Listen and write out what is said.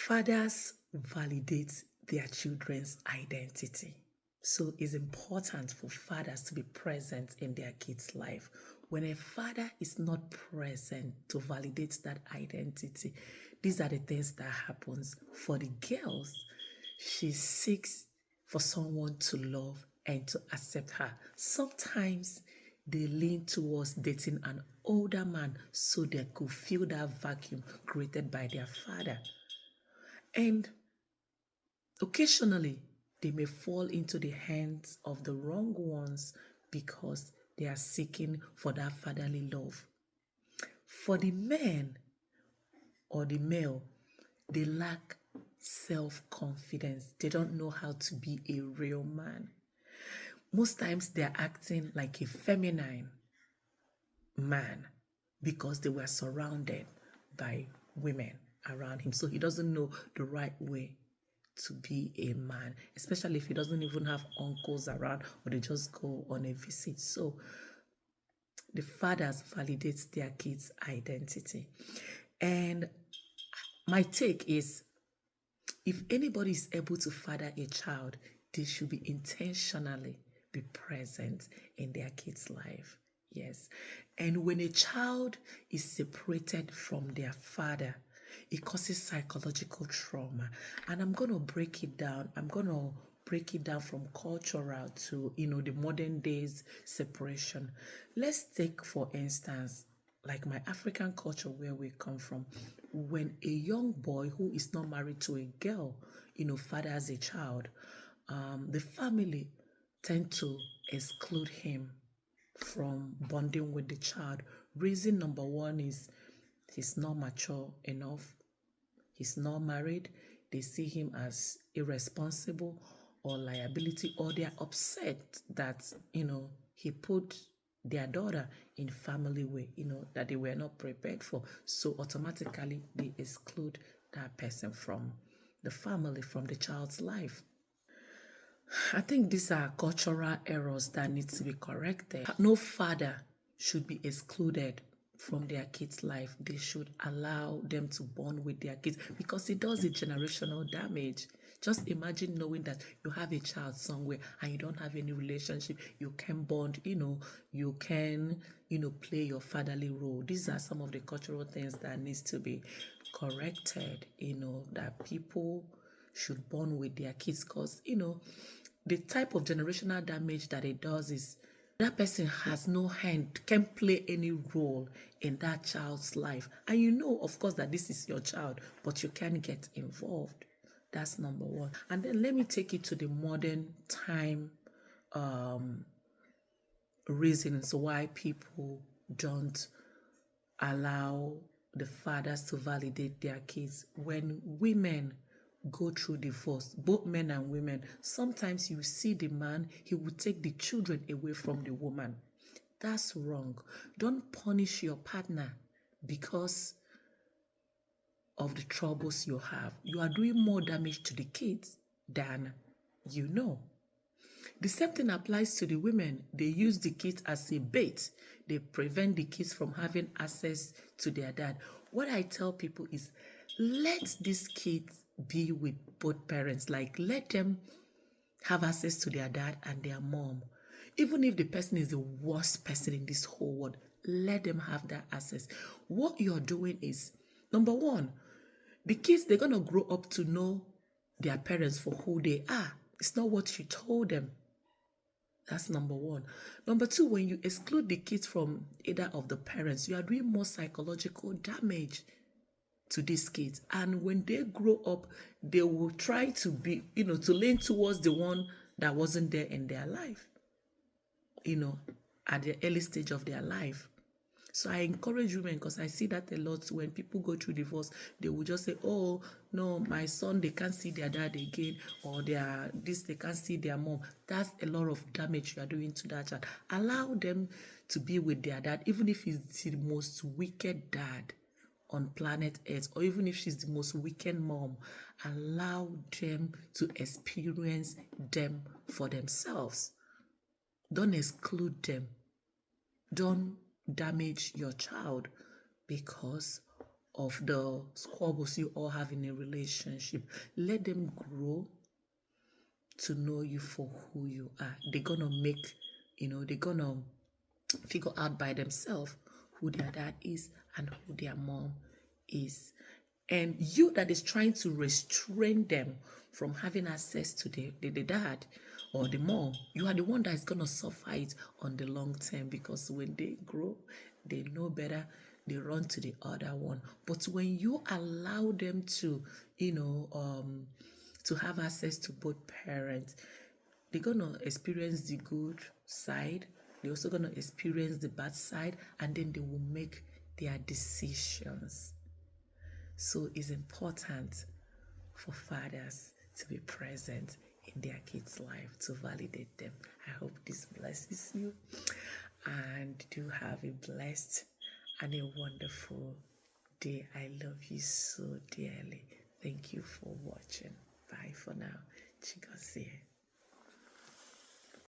Fathers validate their children's identity. So it's important for fathers to be present in their kids' life. When a father is not present to validate that identity, these are the things that happens for the girls. She seeks for someone to love and to accept her. Sometimes they lean towards dating an older man so they could fill that vacuum created by their father. And occasionally, they may fall into the hands of the wrong ones because they are seeking for that fatherly love. For the men or the male, they lack self confidence. They don't know how to be a real man. Most times, they're acting like a feminine man because they were surrounded by women around him. So he doesn't know the right way to be a man, especially if he doesn't even have uncles around or they just go on a visit. So the fathers validate their kids' identity. And my take is if anybody is able to father a child, they should be intentionally be present in their kid's life. Yes. And when a child is separated from their father, it causes psychological trauma. And I'm going to break it down. I'm going to break it down from cultural to, the modern days separation. Let's take, for instance, like my African culture where we come from. When a young boy who is not married to a girl, fathers a child, the family tend to exclude him from bonding with the child. Reason number one is he's not mature enough. He's not married. They see him as irresponsible or liability, or they're upset that, he put their daughter in family way, that they were not prepared for. So automatically they exclude that person from the family, from the child's life. I think these are cultural errors that need to be corrected. No father should be excluded from their kids' life. They should allow them to bond with their kids because it does a generational damage. Just imagine knowing that you have a child somewhere and you don't have any relationship. You can bond, you can, play your fatherly role. These are some of the cultural things that needs to be corrected, that people should bond with their kids because, the type of generational damage that it does is that person has no hand, can't play any role in that child's life. And of course, that this is your child, but you can't get involved. That's number one. And then let me take it to the modern time reasons why people don't allow the fathers to validate their kids. When women go through divorce, both men and women, sometimes you see the man, he will take the children away from the woman. That's wrong. Don't punish your partner because of the troubles you have. You are doing more damage to the kids than you know. The same thing applies to the women. They use the kids as a bait. They prevent the kids from having access to their dad. What I tell people is, let these kids be with both parents. Like, let them have access to their dad and their mom. Even if the person is the worst person in this whole world, let them have that access. What you're doing is, number one, the kids, they're going to grow up to know their parents for who they are. It's not what you told them. That's number one. Number two, when you exclude the kids from either of the parents, you are doing more psychological damage to these kids. And when they grow up, they will try to be, to lean towards the one that wasn't there in their life, at the early stage of their life. So I encourage women, because I see that a lot when people go through divorce, they will just say, oh, no, my son, they can't see their dad again, or they can't see their mom. That's a lot of damage you are doing to that child. Allow them to be with their dad, even if he's the most wicked dad on planet Earth, or even if she's the most wicked mom. Allow them to experience them for themselves. Don't exclude them. Don't damage your child because of the squabbles you all have in a relationship. Let them grow to know you for who you are. They're gonna make, they're gonna figure out by themselves who their dad is and who their mom is. And you that is trying to restrain them from having access to the dad or the mom, you are the one that is going to suffer it on the long term, because when they grow, they know better, they run to the other one. But when you allow them to, to have access to both parents, they're going to experience the good side, they're also going to experience the bad side, and then they will make their decisions. So it's important for fathers to be present in their kids' life, to validate them. I hope this blesses you, and do have a blessed and a wonderful day. I love you so dearly. Thank you for watching. Bye for now. Chigozie.